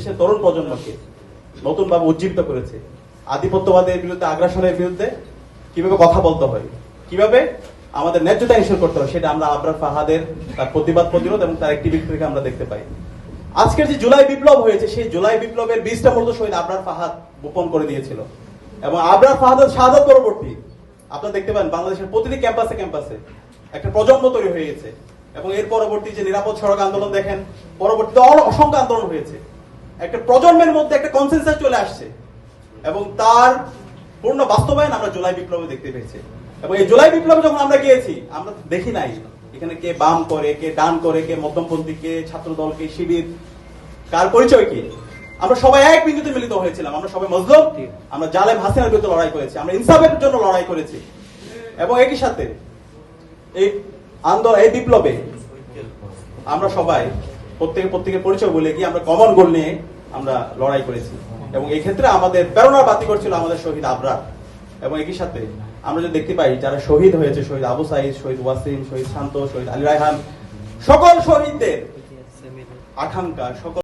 বাংলাদেশের তরুণ প্রজন্মকে নতুনভাবে উজ্জীবিত করেছে। আধিপত্যবাদের বিরুদ্ধে, আগ্রাসনের বিরুদ্ধে কিভাবে কথা বলতে হয়, কিভাবে আমাদের ন্যায্যতা ইনশিওর করতে হয়, সেটা আমরা আবরার ফাহাদের তার প্রতিবাদ প্রতিরোধ এবং তার অ্যাক্টিভিটি থেকে আমরা দেখতে পাই। আজকের যে জুলাই বিপ্লব হয়েছে, সেই জুলাই বিপ্লবের বীজটা মূলত শহীদ আবরার ফাহাদ বপন করে দিয়েছিল। এবং আবরার ফাহাদের শাহাদাত পরবর্তী আপনারা দেখতে পান বাংলাদেশের প্রতিটি ক্যাম্পাসে ক্যাম্পাসে একটা প্রজন্ম তৈরি হয়ে গেছে। এবং এর পরবর্তী যে নিরাপদ সড়ক আন্দোলন দেখেন, পরবর্তীতে অসংখ্য আন্দোলন হয়েছে। একটা প্রজন্মের মধ্যে একটা কনসেনসাস চলে আসছে এবং তার পূর্ণ বাস্তবায়ন আমরা জুলাই বিপ্লবে দেখতে পেয়েছি। এবং এই জুলাই বিপ্লবে যখন আমরা গিয়েছি, আমরা দেখি নাই এখানে কে বাম করে, কে ডান করে, কে মধ্যমপন্থী, কে ছাত্রদল, কে শিবির, কার পরিচয় কি। আমরা সবাই এক বিন্দুতে মিলিত হয়েছিলাম। আমরা সবাই মজলুম, আমরা জালেম হাসিনার বিরুদ্ধে লড়াই করেছি, আমরা ইনসাফের জন্য লড়াই করেছি। এবং একই সাথে এই আন্দোলন, এই বিপ্লবে আমরা সবাই প্রত্যেকের পরিচয় বলে গিয়ে আমরা কমন গোল নিয়ে আমরা লড়াই করেছি। এবং এই ক্ষেত্রে আমাদের প্রেরণার বাতি করছিল আমাদের শহীদ আবরার। এবং একই সাথে আমরা যদি দেখতে পাই যারা শহীদ হয়েছে, শহীদ আবু সাইদ, শহীদ ওয়াসিম, শহীদ শান্ত, শহীদ আলী রায়হান, সকল শহীদদের আকাঙ্ক্ষা, সকল